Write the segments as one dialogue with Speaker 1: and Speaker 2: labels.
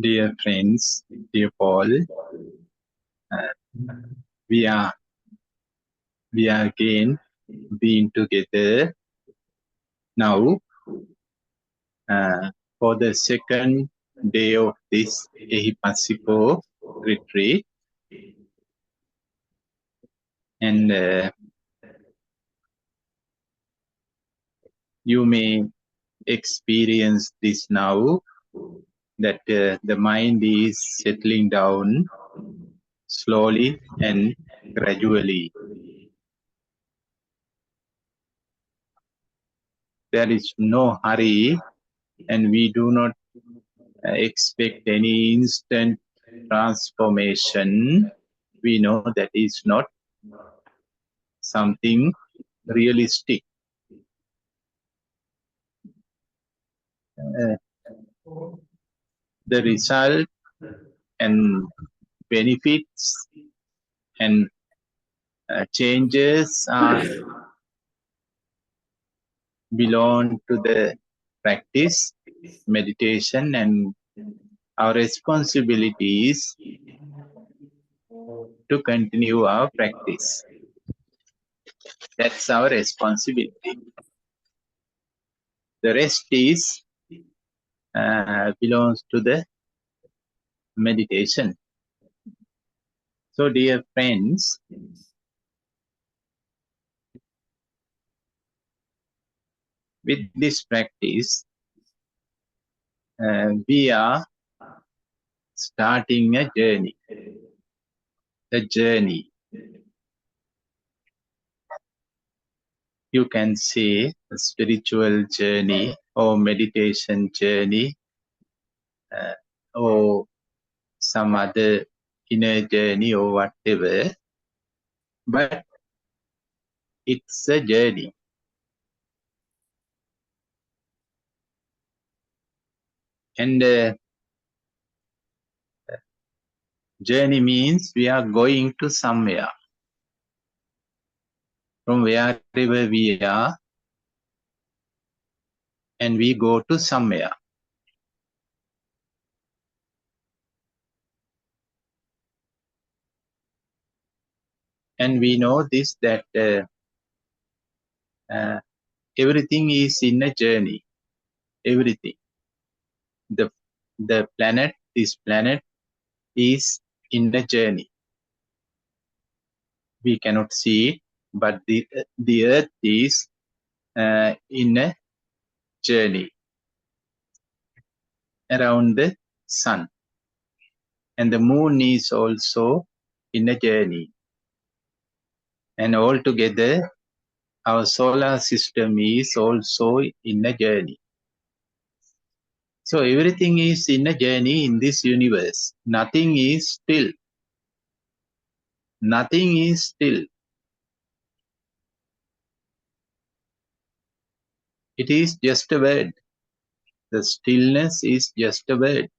Speaker 1: Dear friends, dear Paul, we are again being together now for the second day of this Ehipasiko retreat, and you may experience this now that the mind is settling down slowly and gradually. There is no hurry, and we do not expect any instant transformation. We know that is not something realistic. The result and benefits and changes belong to the practice, meditation, and our responsibility is to continue our practice. That's our responsibility. The rest is belongs to the meditation. So, dear friends, with this practice, we are starting a journey. A journey. You can say a spiritual journey or meditation journey or some other inner journey or whatever. But it's a journey. And journey means we are going to somewhere. From wherever we are, and we go to somewhere. And we know this, that everything is in a journey. Everything. The planet, this planet is in a journey. We cannot see it, but the earth is in a journey around the sun. And the moon is also in a journey. And altogether, our solar system is also in a journey. So everything is in a journey in this universe. Nothing is still. Nothing is still. It is just a word. The stillness is just a word.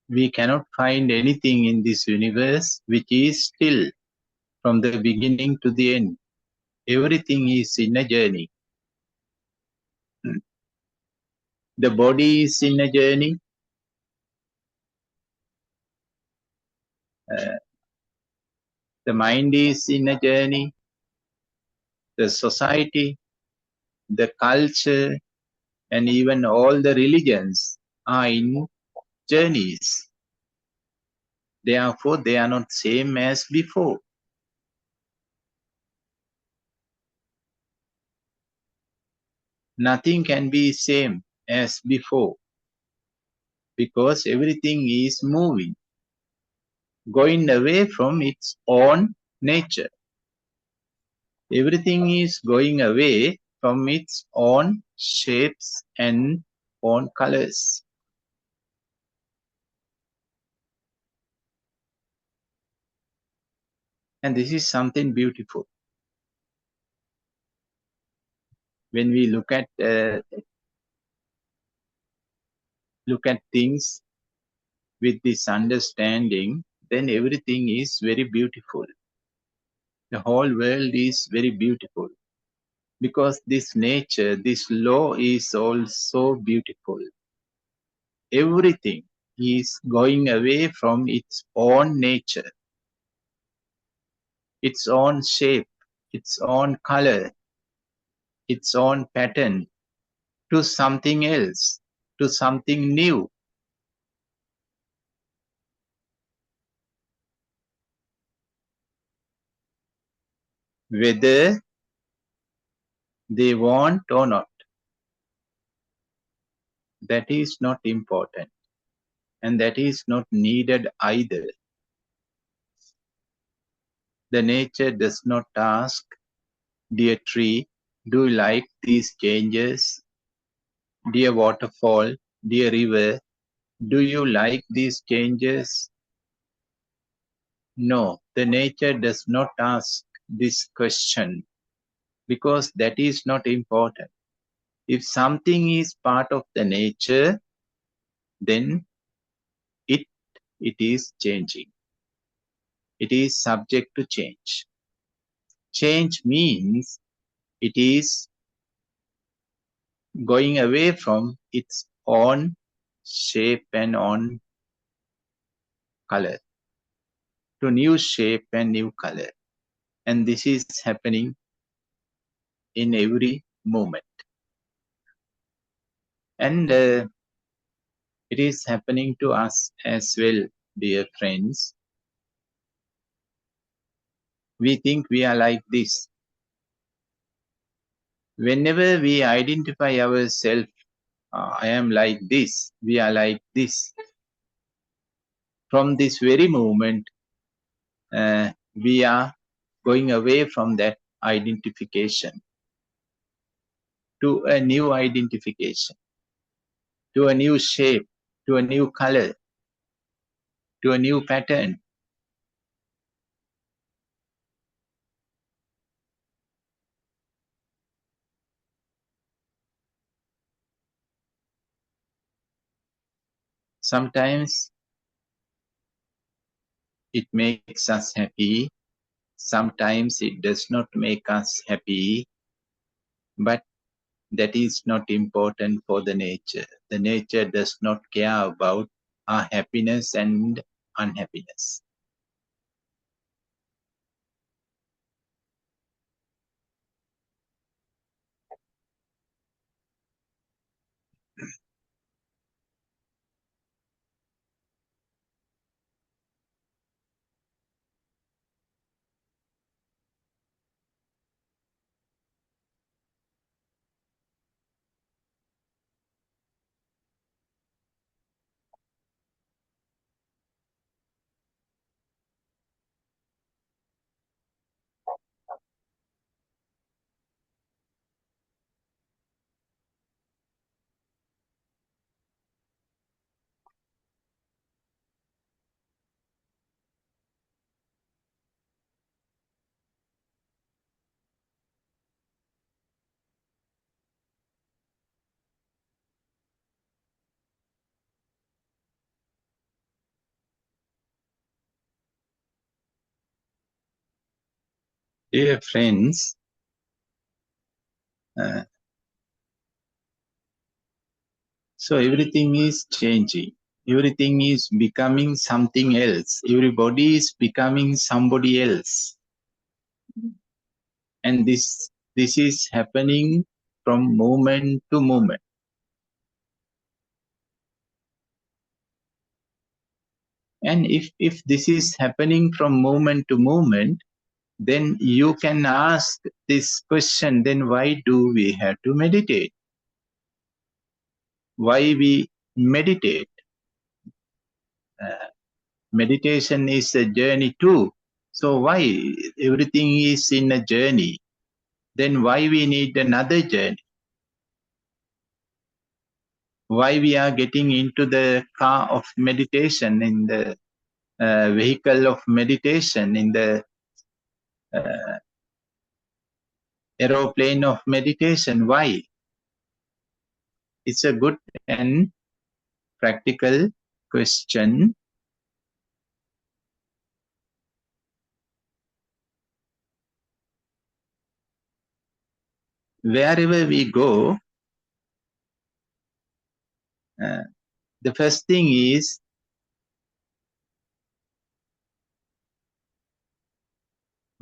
Speaker 1: We cannot find anything in this universe which is still from the beginning to the end. Everything is in a journey. The body is in a journey. The mind is in a journey. The society, the culture, and even all the religions are in journeys. Therefore, they are not same as before. Nothing can be same as before, because everything is moving, going away from its own nature. Everything is going away from its own shapes and own colors. And this is something beautiful. When we look at things with this understanding, then everything is very beautiful. The whole world is very beautiful, because this nature, this law is also beautiful. Everything is going away from its own nature, its own shape, its own color, its own pattern to something else, to something new. Whether they want or not, that is not important, and that is not needed either. The nature does not ask, dear tree, do you like these changes? Dear waterfall, dear river, do you like these changes? No, the nature does not ask this question because that is not important. If something is part of the nature, then it is changing. It is subject to change. Change means it is going away from its own shape and own color to new shape and new color. And this is happening in every moment. And it is happening to us as well, dear friends. We think we are like this. Whenever we identify ourselves, I am like this, we are like this. From this very moment, we are going away from that identification to a new identification, to a new shape, to a new color, to a new pattern. Sometimes it makes us happy, sometimes it does not make us happy, but that is not important for the nature. The nature does not care about our happiness and unhappiness. Dear friends, so everything is changing. Everything is becoming something else. Everybody is becoming somebody else. And this is happening from moment to moment. And if this is happening from moment to moment, then you can ask this question, then why do we have to meditate? Why we meditate? Meditation is a journey too. So why everything is in a journey? Then why we need another journey? Why we are getting into the car of meditation, in the vehicle of meditation, in the aeroplane of meditation? Why? It's a good and practical question. Wherever we go, the first thing is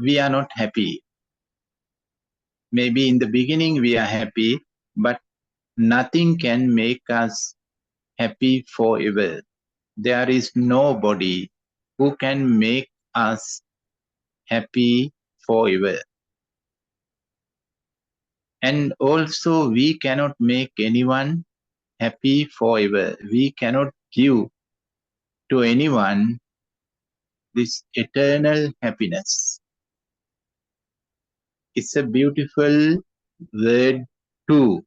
Speaker 1: we are not happy. Maybe in the beginning we are happy, but nothing can make us happy forever. There is nobody who can make us happy forever. And also we cannot make anyone happy forever. We cannot give to anyone this eternal happiness. It's a beautiful word too,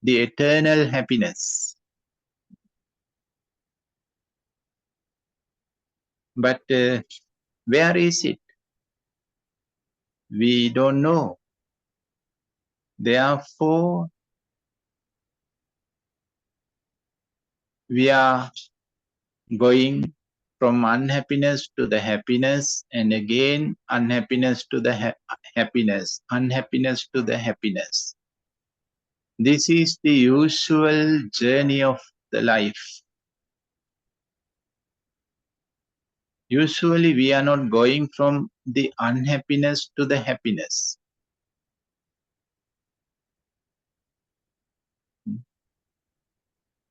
Speaker 1: the eternal happiness. But where is it? We don't know. Therefore, we are going from unhappiness to the happiness, and again unhappiness to the happiness, unhappiness to the happiness. This is the usual journey of the life. Usually we are not going from the unhappiness to the happiness.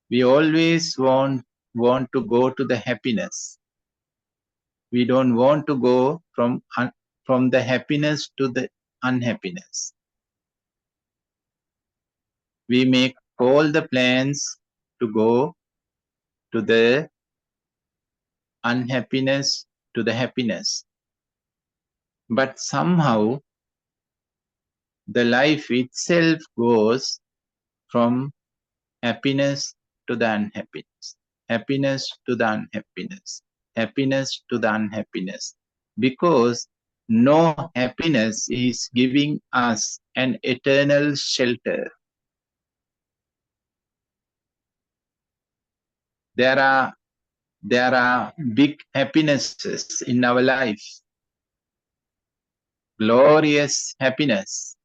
Speaker 1: We always want to go to the happiness. We don't want to go from the happiness to the unhappiness. We make all the plans to go to the unhappiness to the happiness. But somehow the life itself goes from happiness to the unhappiness, happiness to the unhappiness, happiness to the unhappiness, because no happiness is giving us an eternal shelter. There are big happinesses in our life, glorious happiness,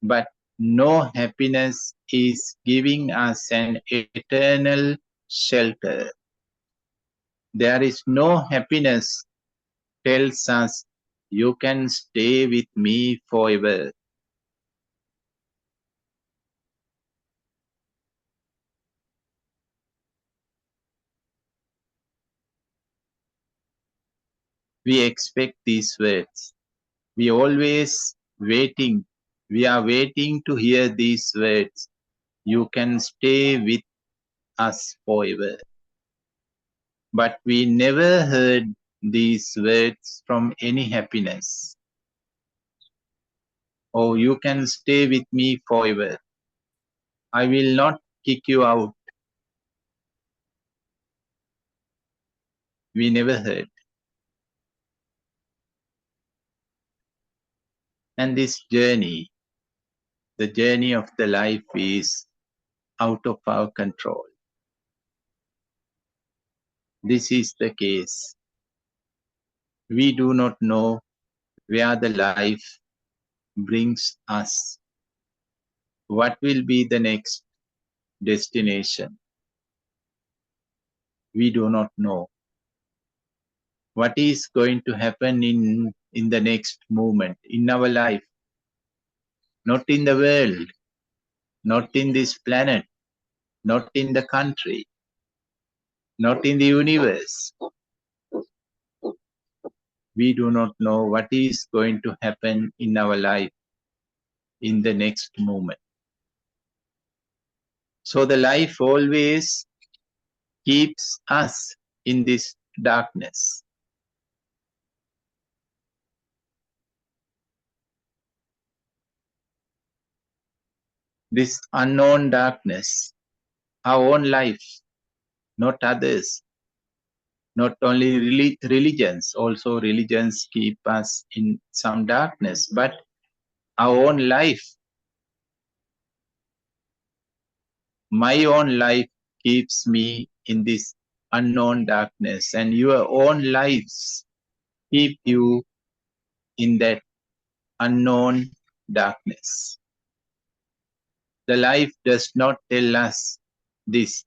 Speaker 1: but no happiness is giving us an eternal shelter. There is no happiness tells us, you can stay with me forever. We expect these words. We always waiting. We are waiting to hear these words. You can stay with us forever. But we never heard these words from any happiness. Oh, you can stay with me forever. I will not kick you out. We never heard. And this journey, the journey of the life, is out of our control. This is the case. We do not know where the life brings us. What will be the next destination? We do not know. What is going to happen in the next moment in our life? Not in the world, not in this planet, not in the country, not in the universe. We do not know what is going to happen in our life in the next moment. So the life always keeps us in this darkness. This unknown darkness, our own life, not others, not only religions, also religions keep us in some darkness, but our own life, my own life keeps me in this unknown darkness, and your own lives keep you in that unknown darkness. The life does not tell us this,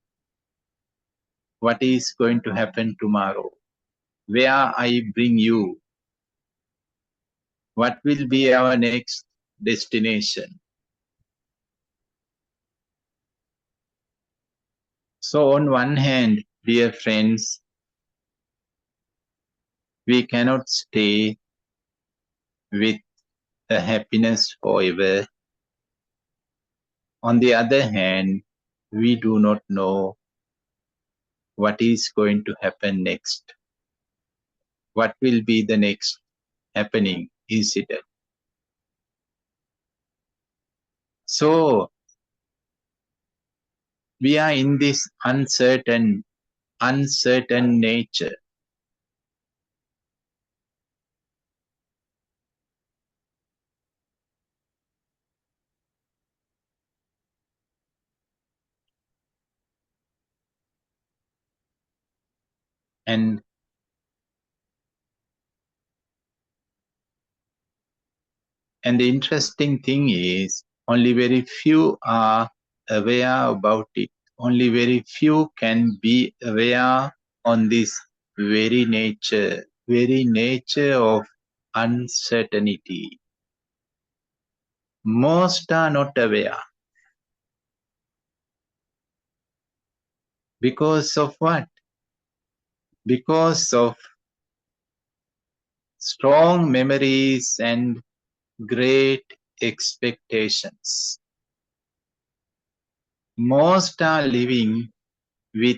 Speaker 1: what is going to happen tomorrow, where I bring you, What will be our next destination? So on one hand, dear friends, we cannot stay with a happiness forever. On the other hand, we do not know what is going to happen next. What will be the next happening incident? So we are in this uncertain nature. And the interesting thing is only very few are aware about it. Only very few can be aware on this very nature of uncertainty. Most are not aware. Because of what? Because of strong memories and great expectations. Most are living with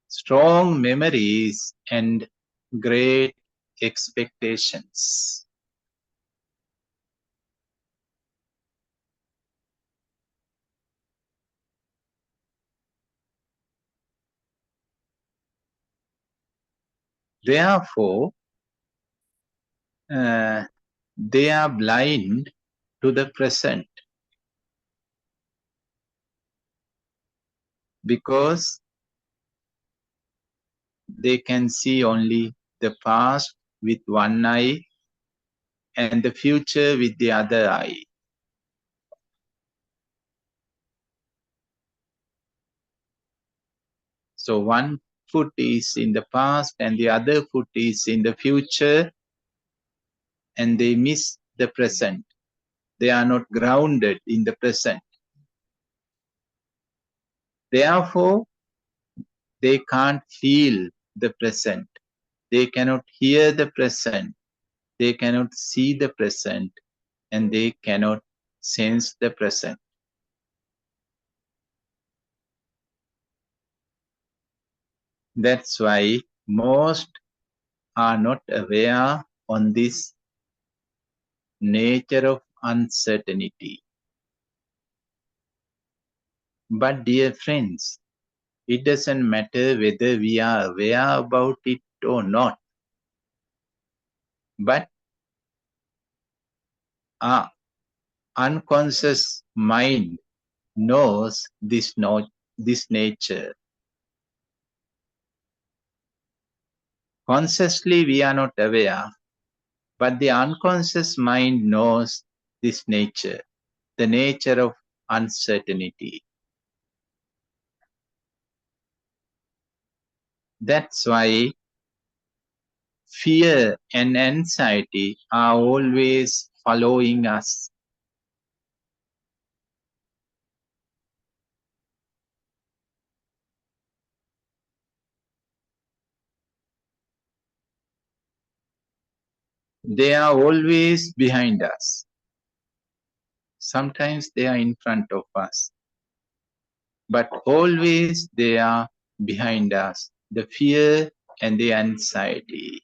Speaker 1: strong memories and great expectations. Therefore, they are blind to the present because they can see only the past with one eye and the future with the other eye. So one foot is in the past and the other foot is in the future, and they miss the present. They are not grounded in the present. Therefore, they can't feel the present. They cannot hear the present. They cannot see the present, and they cannot sense the present. That's why most are not aware on this nature of uncertainty. But dear friends, it doesn't matter whether we are aware about it or not. But our unconscious mind knows this nature. Consciously, we are not aware, but the unconscious mind knows this nature, the nature of uncertainty. That's why fear and anxiety are always following us. They are always behind us. Sometimes they are in front of us, but always they are behind us. The fear and the anxiety.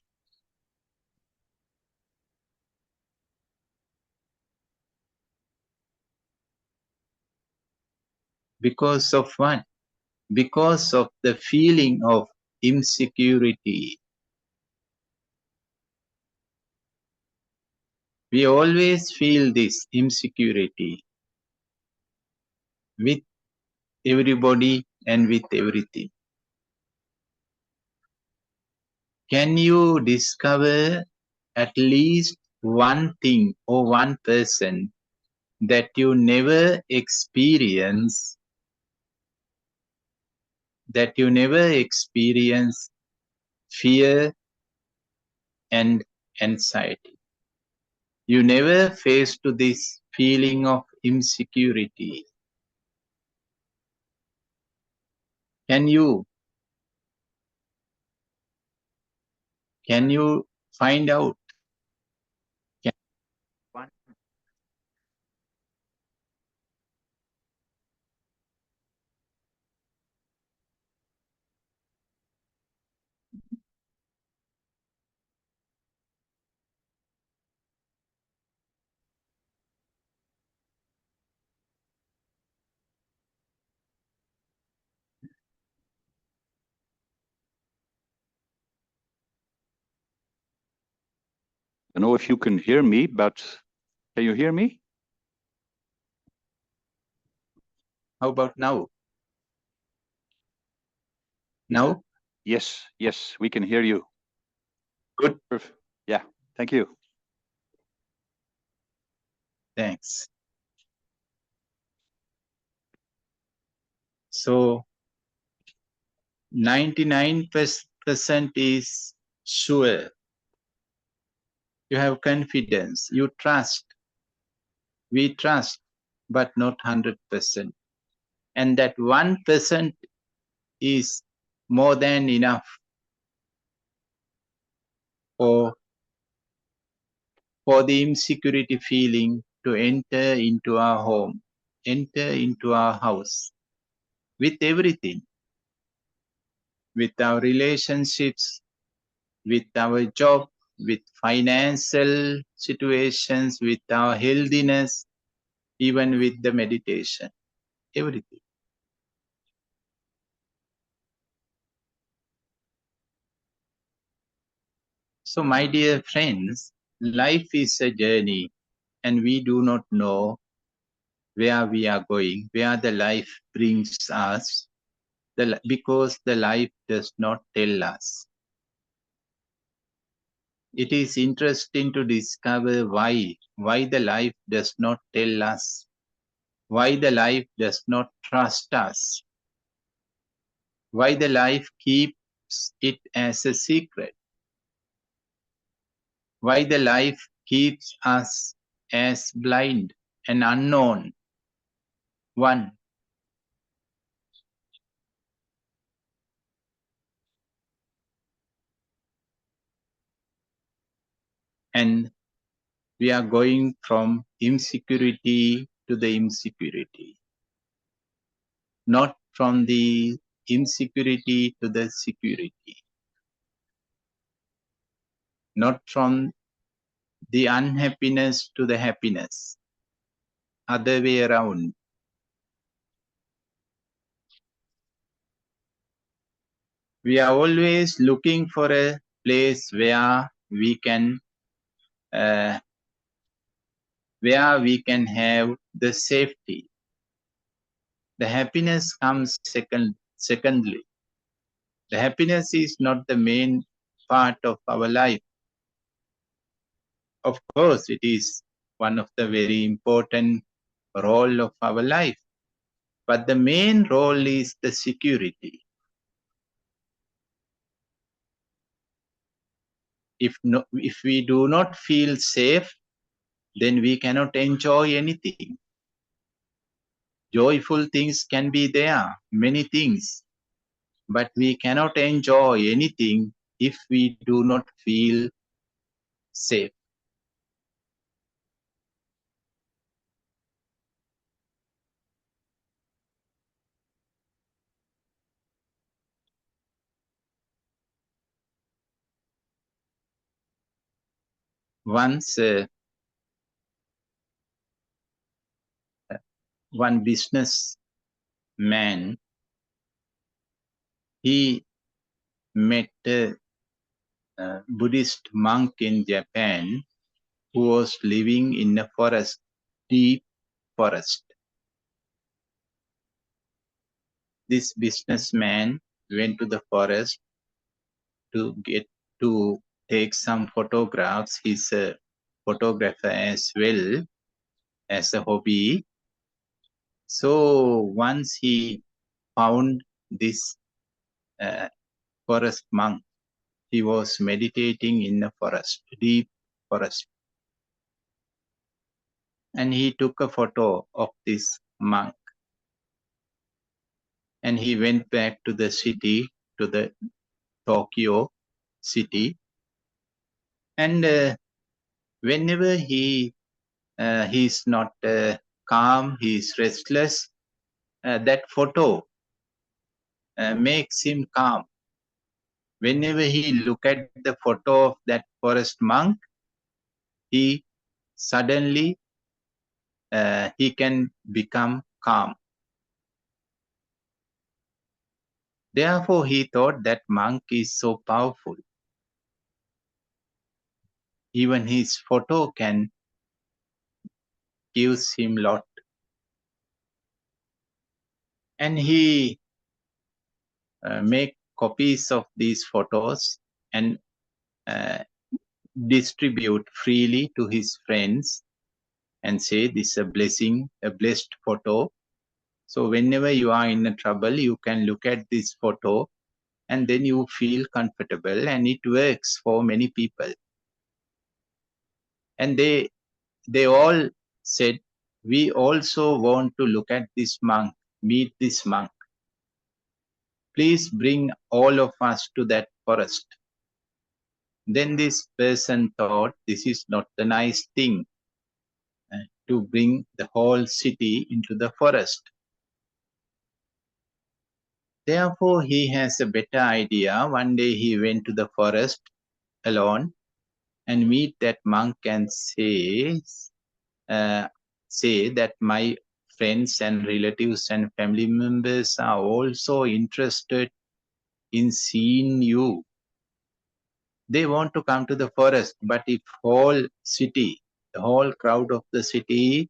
Speaker 1: Because of what? Because of the feeling of insecurity. We always feel this insecurity with everybody and with everything. Can you discover at least one thing or one person that you never experience, fear and anxiety? You never face to this feeling of insecurity. Can you find out? Can one
Speaker 2: I don't know if you can hear me, but can you hear me?
Speaker 1: how about now? Now?
Speaker 2: Yes, we can hear you.
Speaker 1: Good.
Speaker 2: Perfect. Yeah, thank you.
Speaker 1: Thanks. So 99% is sure. You have confidence. You trust. We trust, but not 100%. And that 1% is more than enough for the insecurity feeling to enter into our home, enter into our house with everything, with our relationships, with our job, with financial situations, with our healthiness, even with the meditation, everything. So, my dear friends, life is a journey, and we do not know where we are going, where the life brings us, because the life does not tell us. It is interesting to discover why the life does not tell us, why the life does not trust us, why the life keeps it as a secret, why the life keeps us as blind and unknown one. And we are going from insecurity to the insecurity, not from the insecurity to the security, not from the unhappiness to the happiness, other way around. We are always looking for a place where we can have the safety. The happiness comes secondly. The happiness is not the main part of our life. Of course, it is one of the very important role of our life. But the main role is the security. If we do not feel safe, then we cannot enjoy anything. Joyful things can be there, many things, but we cannot enjoy anything if we do not feel safe. Once one businessman, he met a Buddhist monk in Japan who was living in a forest, deep forest. This businessman went to the forest to take some photographs. He's a photographer as well as a hobby. So once he found this forest monk, he was meditating in a forest, deep forest. and he took a photo of this monk, and he went back to the city, to the Tokyo city, and whenever he's not calm, he's restless, that photo makes him calm. Whenever he look at the photo of that forest monk, he suddenly he can become calm. Therefore, he thought that monk is so powerful. Even his photo can gives him lot. And he make copies of these photos and distribute freely to his friends and say this is a blessing, a blessed photo. So whenever you are in a trouble, you can look at this photo and then you feel comfortable, and it works for many people. And they all said, we also want to look at this monk, meet this monk. Please bring all of us to that forest. Then this person thought this is not the nice thing to bring the whole city into the forest. Therefore, he has a better idea. One day he went to the forest alone and meet that monk and say that my friends and relatives and family members are also interested in seeing you. They want to come to the forest, but if whole city, the whole crowd of the city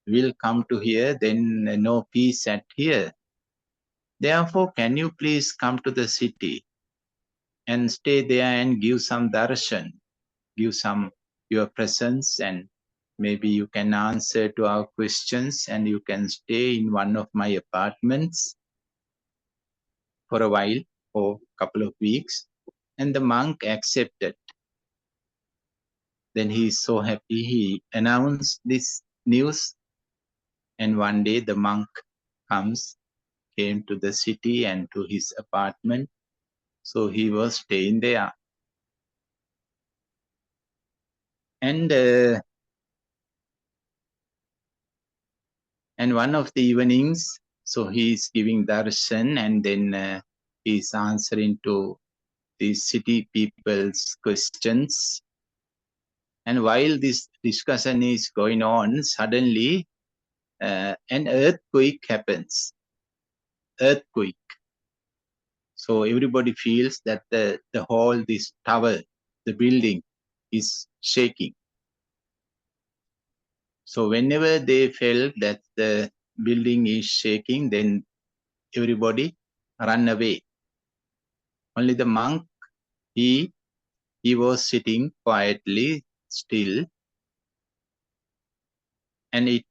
Speaker 1: will come to here, then no peace at here. Therefore, can you please come to the city and stay there and give some darshan, give some your presence, and maybe you can answer to our questions, and you can stay in one of my apartments for a while, for a couple of weeks. And the monk accepted. Then he is so happy. He announced this news, and one day the monk came to the city and to his apartment. So he was staying there. And one of the evenings, so he is giving darshan, and then he is answering to the city people's questions. And while this discussion is going on, suddenly an earthquake happens. Earthquake. So everybody feels that the whole, this tower, the building is shaking. So whenever they felt that the building is shaking, then everybody run away. Only the monk, he was sitting quietly still, and it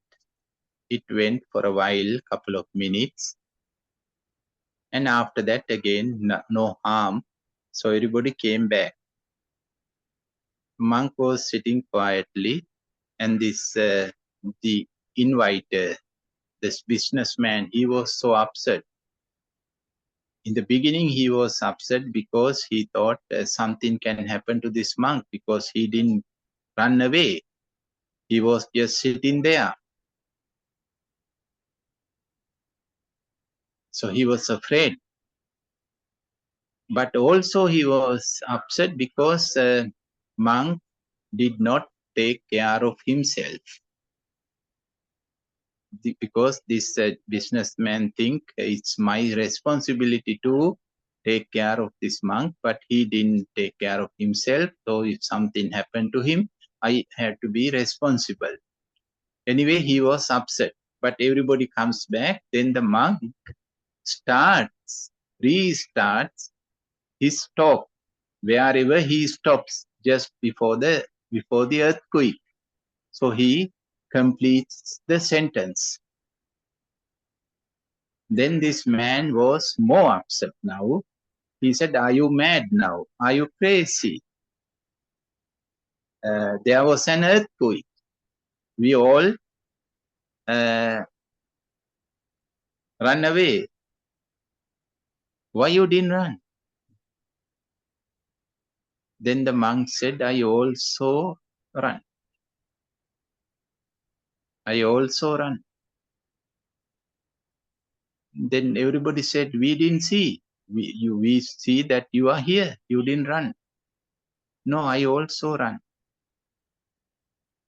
Speaker 1: went for a while, couple of minutes. And after that, again, no harm. So everybody came back. Monk was sitting quietly, and this the inviter, this businessman, he was so upset. In the beginning, he was upset because he thought something can happen to this monk, because he didn't run away. He was just sitting there. So he was afraid. But also he was upset because monk did not take care of himself. Because this businessman think it's my responsibility to take care of this monk, but he didn't take care of himself. So if something happened to him, I had to be responsible. Anyway, he was upset, but everybody comes back. Then the monk restarts his talk wherever he stops just before the earthquake. So he completes the sentence. Then this man was more upset now. He said, are you mad now? Are you crazy? There was an earthquake. We all run away. Why you didn't run? Then the monk said, I also run. I also run. Then everybody said, we didn't see. We see that you are here. You didn't run. No, I also run.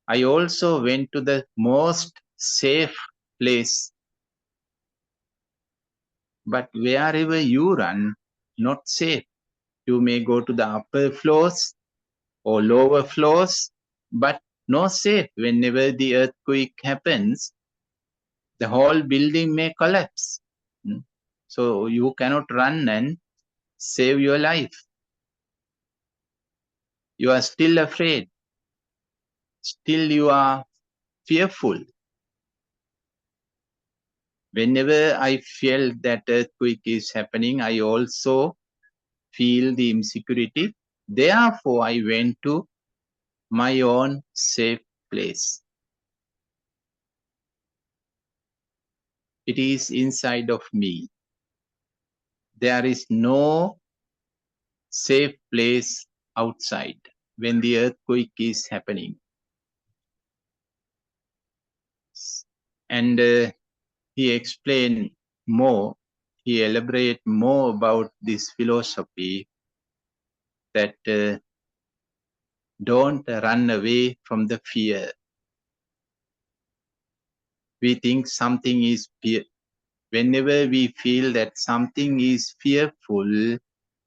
Speaker 1: I also went to the most safe place. But wherever you run, not safe. You may go to the upper floors or lower floors, but no safe. Whenever the earthquake happens, the whole building may collapse. So you cannot run and save your life. You are still afraid. Still you are fearful. Whenever I feel that earthquake is happening, I also feel the insecurity. Therefore, I went to my own safe place. It is inside of me. There is no safe place outside when the earthquake is happening. And he explained more, he elaborated more about this philosophy that don't run away from the fear. We think something is fear. Whenever we feel that something is fearful,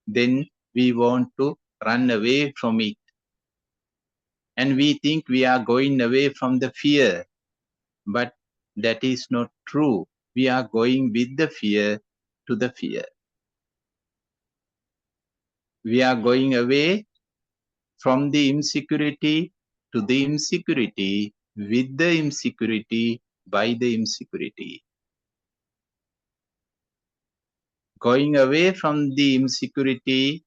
Speaker 1: then we want to run away from it. And we think we are going away from the fear. But that is not true. We are going with the fear to the fear. We are going away from the insecurity to the insecurity, with the insecurity, by the insecurity. Going away from the insecurity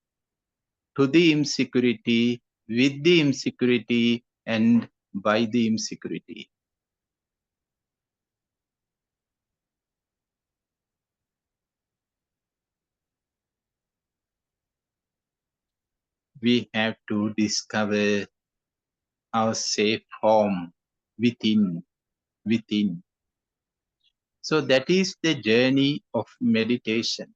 Speaker 1: to the insecurity, with the insecurity, and by the insecurity. We have to discover our safe home within. So that is the journey of meditation.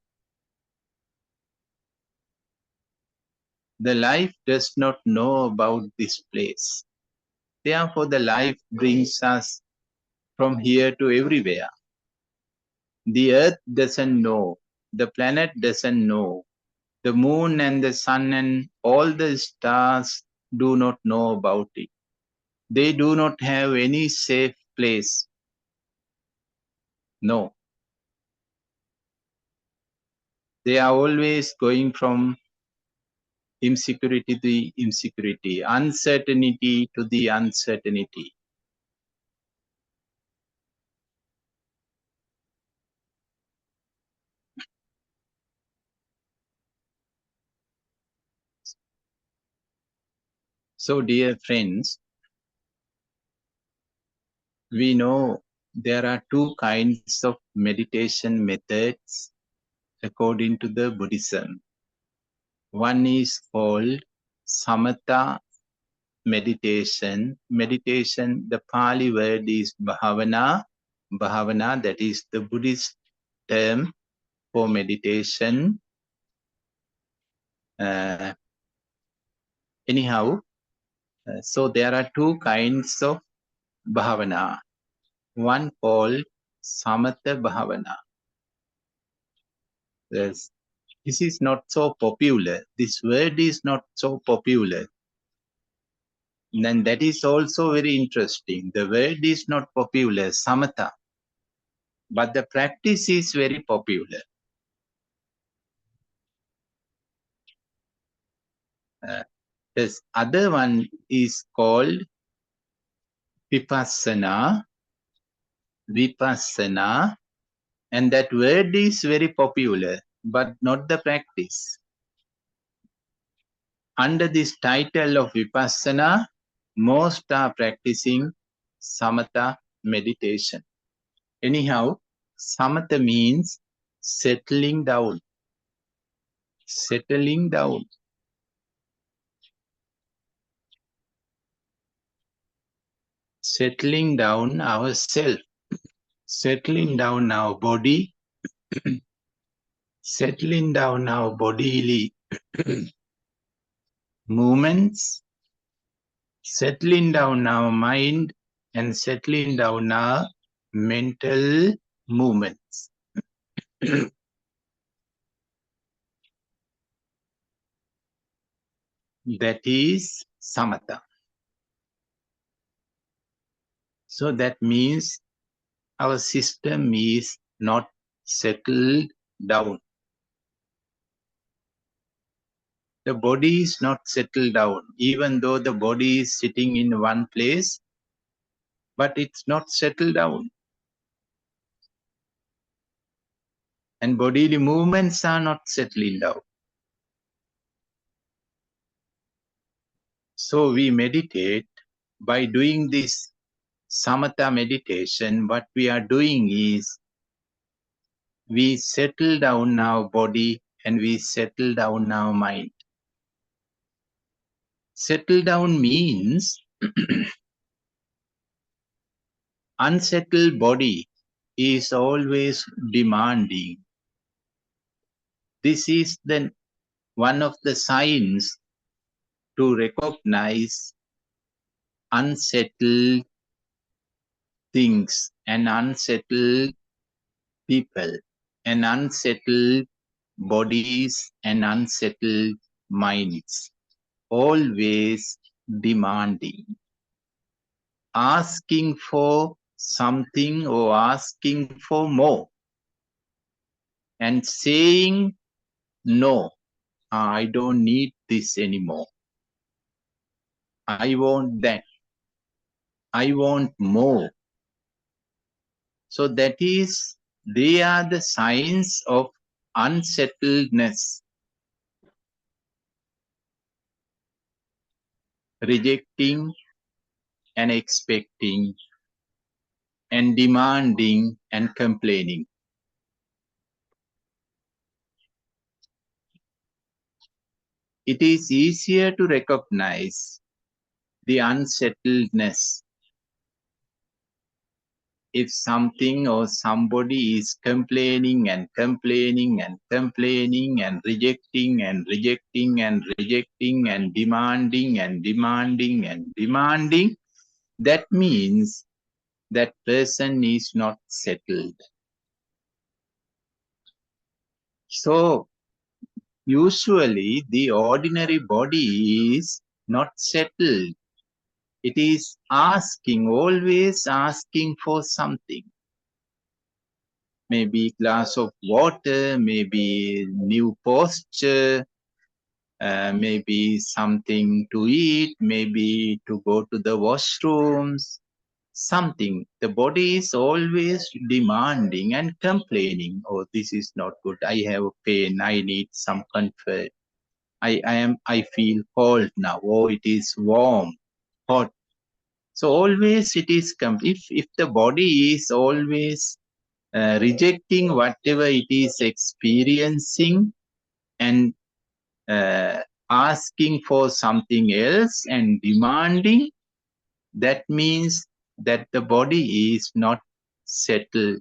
Speaker 1: The life does not know about this place. Therefore, the life brings us from here to everywhere. The earth doesn't know. The planet doesn't know. The moon and the sun and all the stars do not know about it. They do not have any safe place. No. They are always going from insecurity to the insecurity, uncertainty to the uncertainty. So, dear friends, we know there are two kinds of meditation methods according to the Buddhism. One is called Samatha meditation. Meditation, the Pali word is bhavana. Bhavana, that is the Buddhist term for meditation. So there are two kinds of bhavana. One called Samatha bhavana. This is not so popular. This word is not so popular. And that is also very interesting. The word is not popular, samatha, but the practice is very popular. This other one is called vipassana. Vipassana, and that word is very popular, but not the practice. Under this title of vipassana, most are practicing samatha meditation. Anyhow, samatha means settling down. Settling down. Settling down ourselves. Settling down our body. Settling down our bodily movements. Settling down our mind and settling down our mental movements. That is samatha. So that means our system is not settled down. The body is not settled down, even though the body is sitting in one place, but it's not settled down. And bodily movements are not settling down. So we meditate. By doing this samatha meditation, what we are doing is we settle down our body and we settle down our mind. Settle down means unsettled body is always demanding. This is then one of the signs to recognize unsettled things and unsettled people and unsettled bodies and unsettled minds. Always demanding, asking for something or asking for more and saying no, I don't need this anymore. I want that. I want more. So they are the signs of unsettledness, rejecting and expecting and demanding and complaining. It is easier to recognize the unsettledness if something or somebody is complaining and complaining and complaining and rejecting and rejecting and rejecting and demanding and demanding and demanding, that means that person is not settled. So usually the ordinary body is not settled. It is asking, always asking for something. Maybe glass of water, maybe new posture, maybe something to eat, maybe to go to the washrooms, something. The body is always demanding and complaining. Oh, this is not good. I have pain. I need some comfort. I feel cold now. Oh, it is warm, hot. So always it is if the body is always rejecting whatever it is experiencing and asking for something else and demanding, that means that the body is not settled.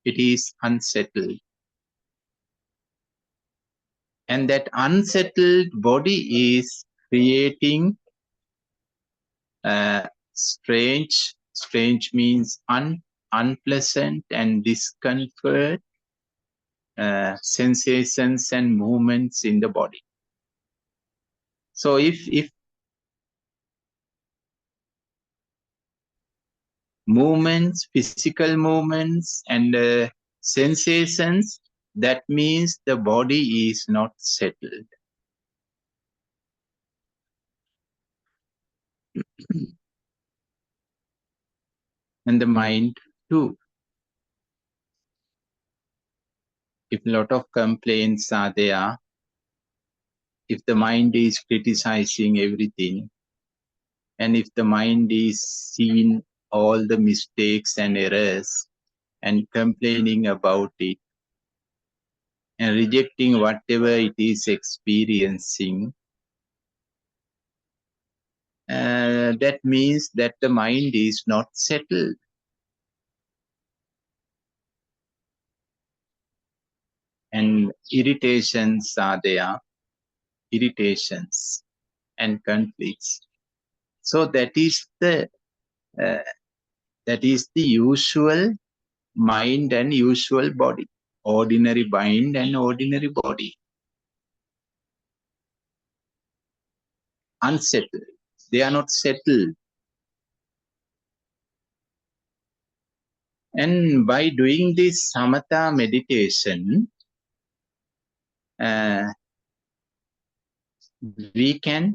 Speaker 1: It is unsettled. And that unsettled body is creating strange means unpleasant and discomfort sensations and movements in the body. So if movements, physical movements and sensations, that means the body is not settled. And the mind too. If a lot of complaints are there, if the mind is criticizing everything, and if the mind is seeing all the mistakes and errors, and complaining about it and rejecting whatever it is experiencing, that means that the mind is not settled. And irritations are there, irritations and conflicts. So that is the usual mind and usual body, ordinary mind and ordinary body, unsettled. They are not settled. And by doing this samatha meditation, we can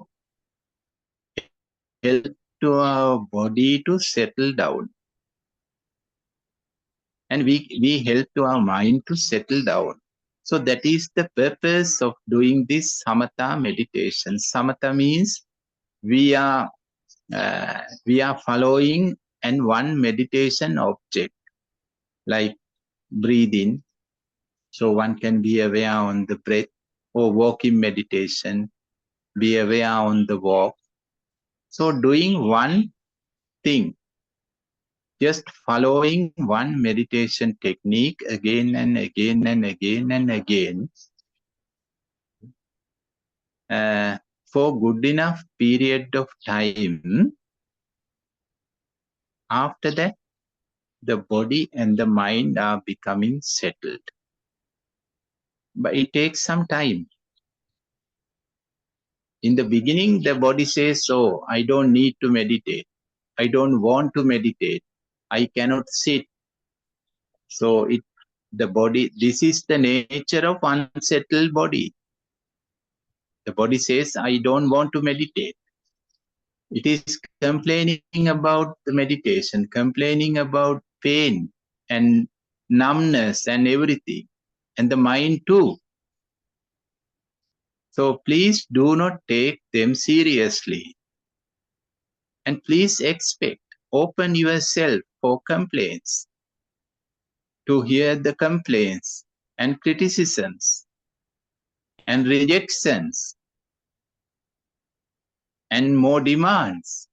Speaker 1: help to our body to settle down. And we help to our mind to settle down. So that is the purpose of doing this samatha meditation. Samatha means we are following and one meditation object, like breathing. So one can be aware on the breath, or walking meditation, be aware on the walk. So doing one thing, just following one meditation technique again and again and again and again, for good enough period of time, after that, the body and the mind are becoming settled. But it takes some time. In the beginning, the body says, oh, I don't need to meditate. I don't want to meditate. I cannot sit. So the body, this is the nature of unsettled body. The body says, I don't want to meditate. It is complaining about the meditation, complaining about pain and numbness and everything, and the mind too. So please do not take them seriously. And please expect, open yourself for complaints, to hear the complaints and criticisms and rejections and more demands.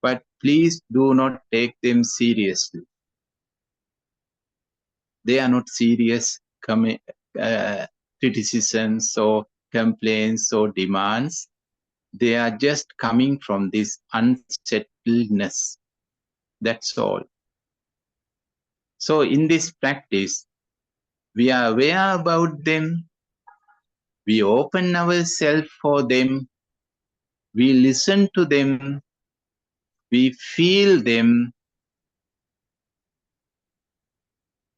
Speaker 1: But please do not take them seriously. They are not serious criticisms or complaints or demands. They are just coming from this unsettledness. That's all. So in this practice, we are aware about them. We open ourselves for them. We listen to them. We feel them.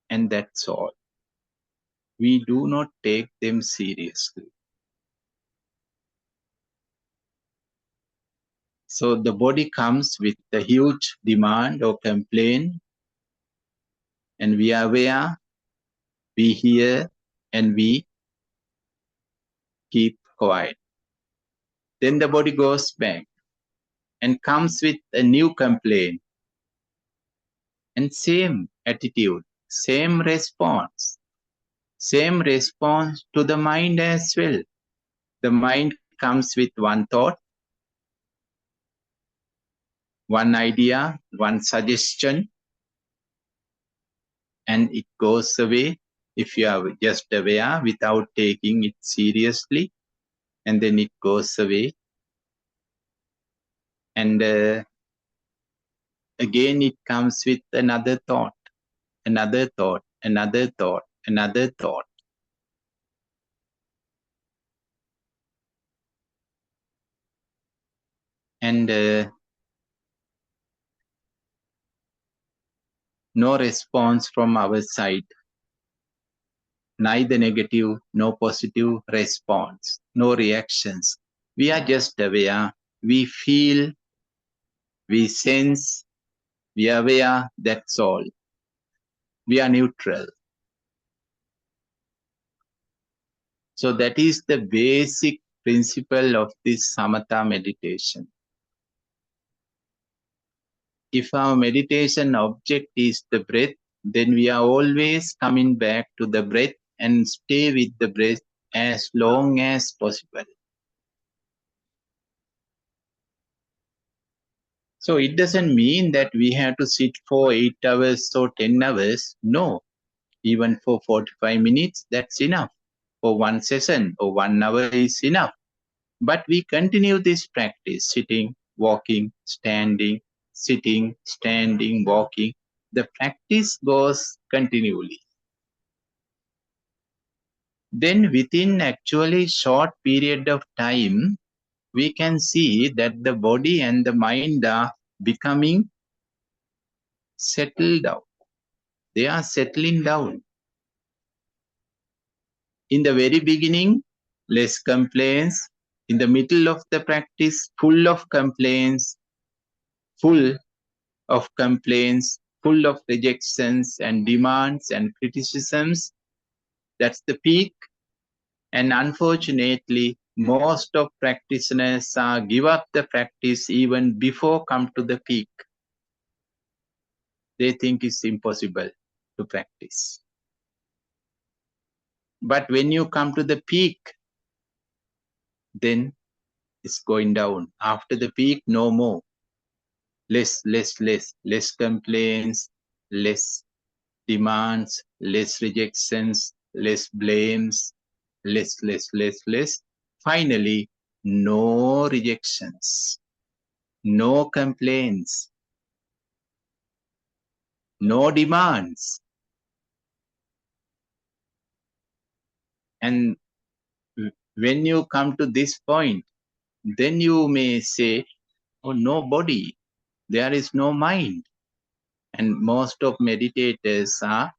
Speaker 1: And that's all. We do not take them seriously. So the body comes with a huge demand or complaint, and we are aware, we hear, and we keep quiet. Then the body goes back and comes with a new complaint, and same attitude, same response to the mind as well. The mind comes with one thought, one idea, one suggestion, and it goes away if you are just aware without taking it seriously, and then it goes away. And again it comes with another thought, another thought, another thought, another thought. And no response from our side, neither negative nor positive response, no reactions. We are just aware, we feel, we sense, we are aware, that's all. We are neutral. So that is the basic principle of this samatha meditation. If our meditation object is the breath, then we are always coming back to the breath and stay with the breath as long as possible. So it doesn't mean that we have to sit for 8 hours or 10 hours. No, even for 45 minutes, that's enough. For one session or 1 hour is enough. But we continue this practice, sitting, walking, standing, sitting, standing, walking. The practice goes continually. Then within actually short period of time, we can see that the body and the mind are becoming settled down. They are settling down. In the very beginning, less complaints. In the middle of the practice, full of complaints, full of complaints, full of rejections and demands and criticisms. That's the peak. And unfortunately, most of practitioners give up the practice even before come to the peak. They think it's impossible to practice. But when you come to the peak, then it's going down. After the peak, no more. Less complaints, less demands, less rejections, less blames, less. Finally, no rejections, no complaints, no demands. And when you come to this point, then you may say, oh, no body, there is no mind. And most of meditators are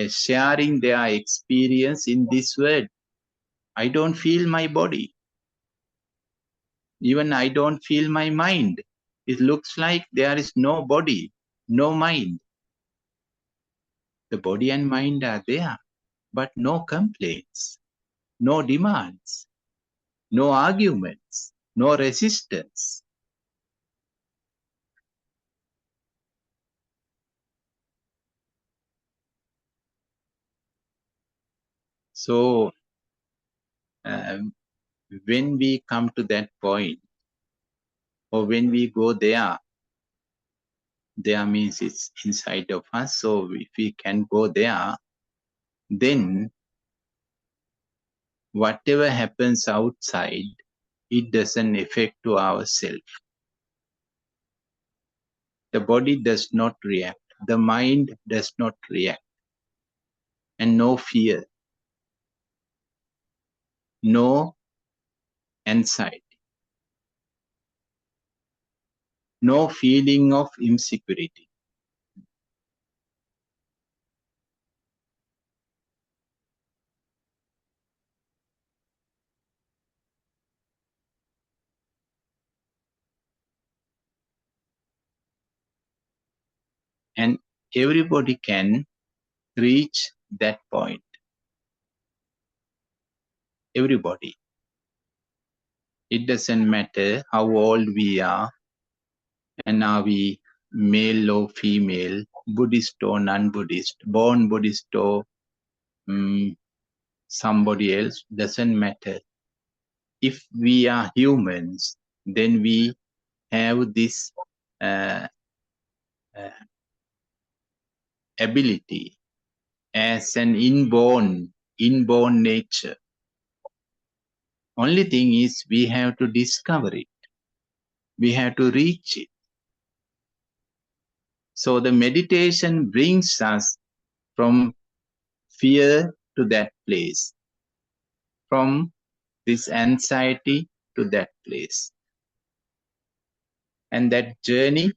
Speaker 1: sharing their experience in this word. I don't feel my body. Even I don't feel my mind. It looks like there is no body, no mind. The body and mind are there, but no complaints, no demands, no arguments, no resistance. So when we come to that point, or when we go there means it's inside of us. So if we can go there, then whatever happens outside, it doesn't affect to ourselves. The body does not react. The mind does not react. And no fear, no anxiety, no feeling of insecurity. And everybody can reach that point. Everybody. It doesn't matter how old we are, and are we male or female, Buddhist or non-Buddhist, born Buddhist or somebody else, doesn't matter. If we are humans, then we have this ability as an inborn nature. Only thing is we have to discover it. We have to reach it. So the meditation brings us from fear to that place, from this anxiety to that place. And that journey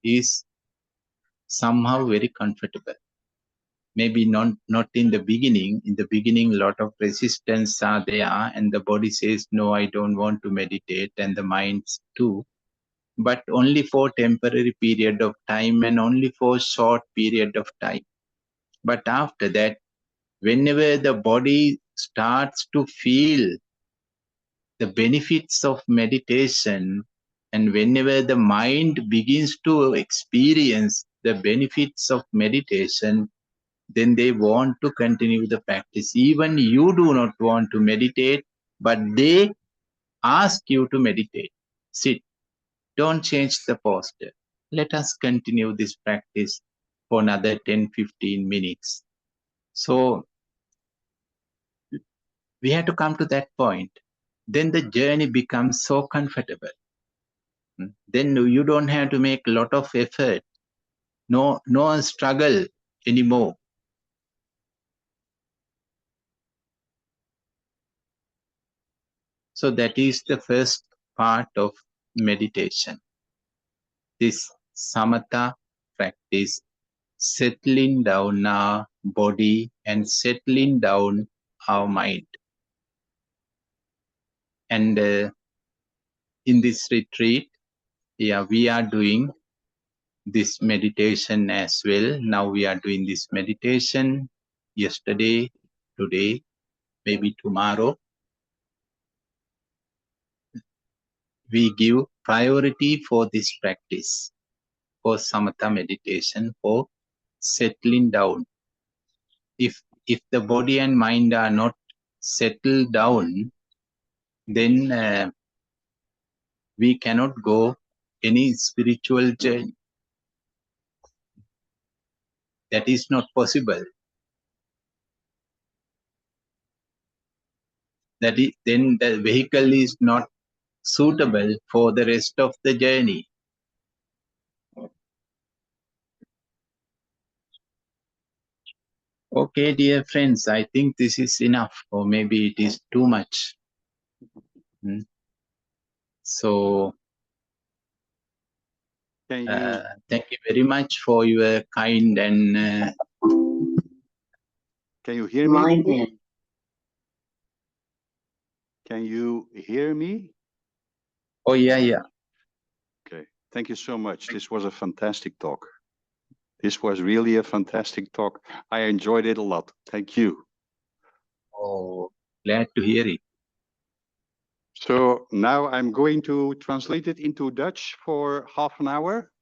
Speaker 1: is somehow very comfortable. Maybe not in the beginning. In the beginning, a lot of resistance are there, and the body says, no, I don't want to meditate, and the mind too. But only for temporary period of time and only for short period of time. But after that, whenever the body starts to feel the benefits of meditation, And whenever the mind begins to experience the benefits of meditation, then they want to continue the practice. Even you do not want to meditate, but they ask you to meditate. Sit, don't change the posture. Let us continue this practice for another 10-15 minutes. So we have to come to that point. Then the journey becomes so comfortable. Then you don't have to make a lot of effort. No struggle anymore. So that is the first part of meditation. This samatha practice, settling down our body and settling down our mind. And in this retreat, we are doing this meditation as well. Now we are doing this meditation yesterday, today, maybe tomorrow. We give priority for this practice, for samatha meditation, for settling down. If the body and mind are not settled down, then we cannot go any spiritual journey. That is not possible. Then the vehicle is not suitable for the rest of the journey. Okay, dear friends, I think this is enough, or maybe it is too much. So, thank you very much for your kind and...
Speaker 2: Can you hear me? Can you hear me?
Speaker 1: Oh, yeah.
Speaker 2: Okay, thank you so much. This was a fantastic talk. This was really a fantastic talk. I enjoyed it a lot. Thank you.
Speaker 1: Oh, glad to hear it.
Speaker 2: So now I'm going to translate it into Dutch for half an hour.